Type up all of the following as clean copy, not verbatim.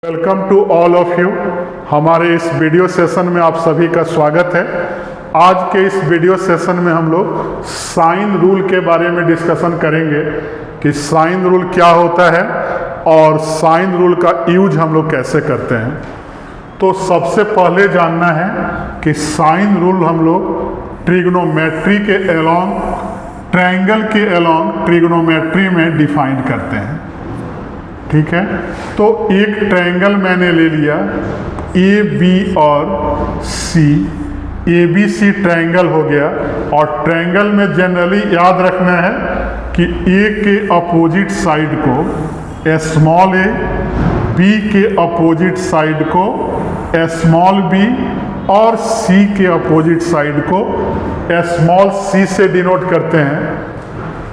Welcome to all of you. हमारे इस video session में आप सभी का स्वागत है। आज के इस वीडियो सेशन में हम लोग साइन रूल के बारे में डिस्कशन करेंगे कि साइन रूल क्या होता है और साइन रूल का यूज हम लोग कैसे करते हैं। तो सबसे पहले जानना है कि साइन रूल हम लोग ट्रिग्नोमेट्री के अलोंग, ट्रायंगल के अलोंग ट्रिग्नोमेट्री में डिफाइन करते हैं। ठीक है, तो एक ट्रायंगल मैंने ले लिया ए बी और सी, ए बी सी ट्रायंगल हो गया। और ट्रायंगल में जनरली याद रखना है कि ए के अपोजिट साइड को स्मॉल ए, बी के अपोजिट साइड को स्मॉल बी और सी के अपोजिट साइड को स्मॉल सी से डिनोट करते हैं।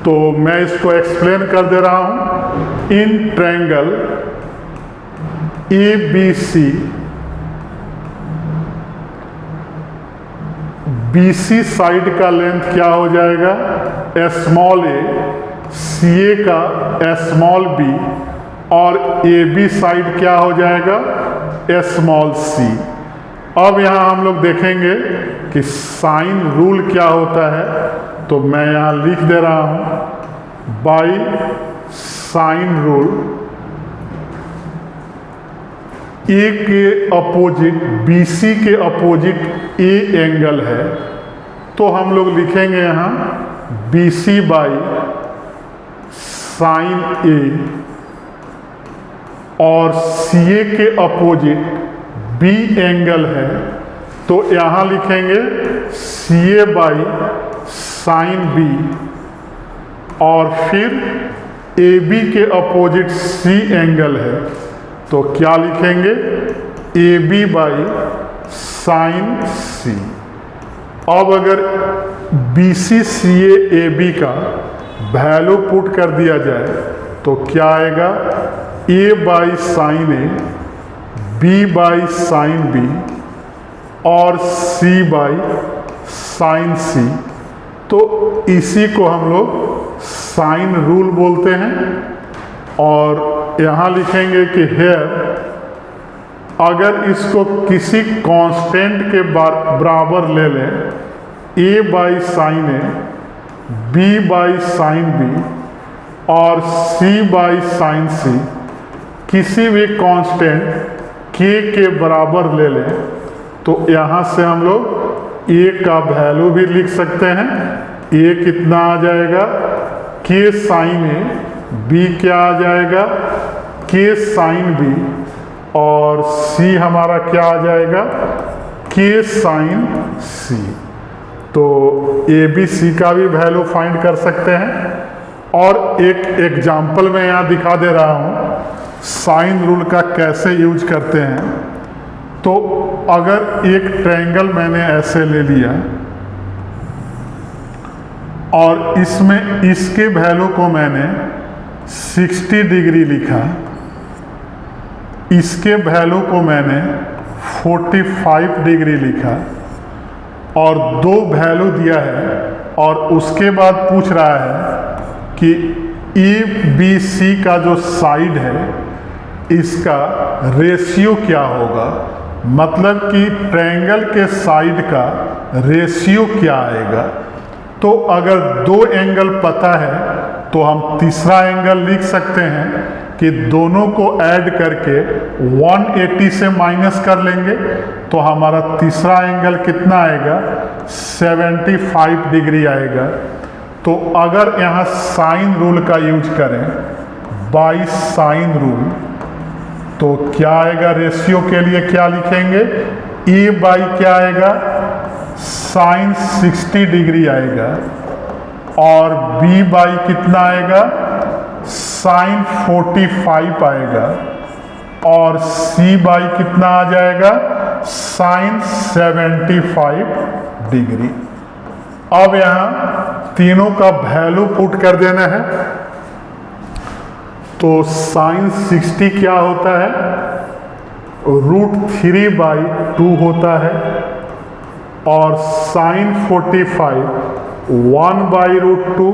तो मैं इसको एक्सप्लेन कर दे रहा हूँ। In triangle A B C, B C side का लेंथ क्या हो जाएगा स्मॉल ए, सी ए का स्मॉल बी और ए बी साइड क्या हो जाएगा स्मॉल सी। अब यहाँ हम लोग देखेंगे कि साइन रूल क्या होता है। तो मैं यहाँ लिख दे रहा हूँ बाई साइन रूल, ए के अपोजिट बी सी के अपोजिट ए एंगल है, तो हम लोग लिखेंगे यहाँ बी सी बाई साइन ए, और सी ए के अपोजिट बी एंगल है तो यहाँ लिखेंगे C A by sine B, और फिर ए बी के अपोजिट सी एंगल है तो क्या लिखेंगे A B by sine C. अब अगर B C C A B का वैल्यू पुट कर दिया जाए तो क्या आएगा A by sine A, B by sine B और सी बाई साइन सी। तो इसी को हम लोग साइन रूल बोलते हैं। और यहाँ लिखेंगे कि हेयर, अगर इसको किसी कांस्टेंट के बराबर ले लें, A by sine A, B by sine B और सी बाई साइन सी, किसी भी कांस्टेंट के बराबर ले लें तो यहाँ से हम लोग ए का वैल्यू भी लिख सकते हैं। ए कितना आ जाएगा के साइन ए, बी क्या आ जाएगा के साइन बी और सी हमारा क्या आ जाएगा के साइन सी। तो ए बी सी का भी वैल्यू फाइंड कर सकते हैं। और एक एग्जाम्पल मैं यहाँ दिखा दे रहा हूँ साइन रूल का कैसे यूज करते हैं। तो अगर एक ट्रायंगल मैंने ऐसे ले लिया और इसमें इसके वैल्यू को मैंने 60 डिग्री लिखा, इसके वैल्यू को मैंने 45 डिग्री लिखा और दो वैल्यू दिया है, और उसके बाद पूछ रहा है कि ए बी सी का जो साइड है इसका रेशियो क्या होगा, मतलब कि ट्रायंगल के साइड का रेशियो क्या आएगा। तो अगर दो एंगल पता है तो हम तीसरा एंगल लिख सकते हैं कि दोनों को ऐड करके 180 से माइनस कर लेंगे तो हमारा तीसरा एंगल कितना आएगा 75 डिग्री आएगा। तो अगर यहाँ साइन रूल का यूज करें बाई साइन रूल तो क्या आएगा, रेशियो के लिए क्या लिखेंगे ए बाई क्या आएगा साइन 60 डिग्री आएगा, और बी बाई कितना आएगा साइन 45 आएगा, और सी बाई कितना आ जाएगा साइन 75 डिग्री। अब यहाँ तीनों का वैल्यू पुट कर देना है। तो साइन 60 क्या होता है √3/2 होता है, और साइन 45 1/√2,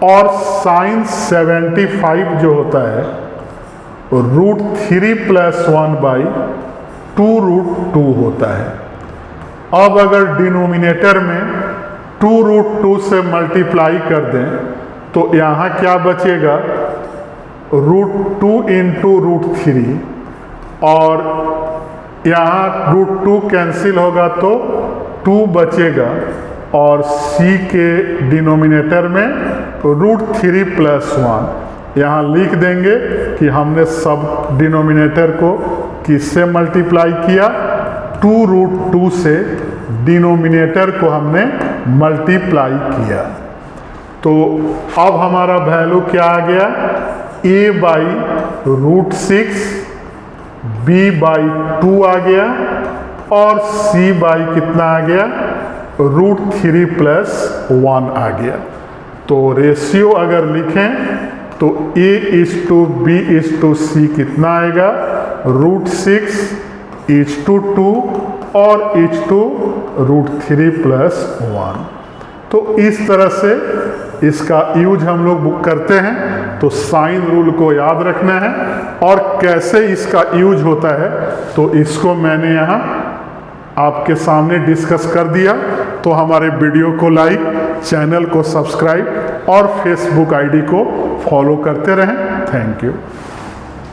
और साइन 75 जो होता है √3+1/2√2 होता है। अब अगर डिनोमिनेटर में 2√2 से मल्टीप्लाई कर दें तो यहाँ क्या बचेगा, √2 × √3, और यहाँ √2 कैंसिल होगा तो 2 बचेगा, और c के डिनोमिनेटर में √3+1 यहाँ लिख देंगे कि हमने सब डिनोमिनेटर को किससे मल्टीप्लाई किया, 2√2 से डिनोमिनेटर को हमने मल्टीप्लाई किया। तो अब हमारा वैल्यू क्या आ गया, a/√6, b/2 आ गया, और c/ कितना आ गया, √3+1 आ गया। तो रेशियो अगर लिखें तो a:b:c कितना आएगा, √6:2 और √3+1। तो इस तरह से इसका यूज हम लोग करते हैं। तो साइन रूल को याद रखना है, और कैसे इसका यूज होता है तो इसको मैंने यहाँ आपके सामने डिस्कस कर दिया। तो हमारे वीडियो को लाइक, चैनल को सब्सक्राइब और फेसबुक आईडी को फॉलो करते रहें। Thank you.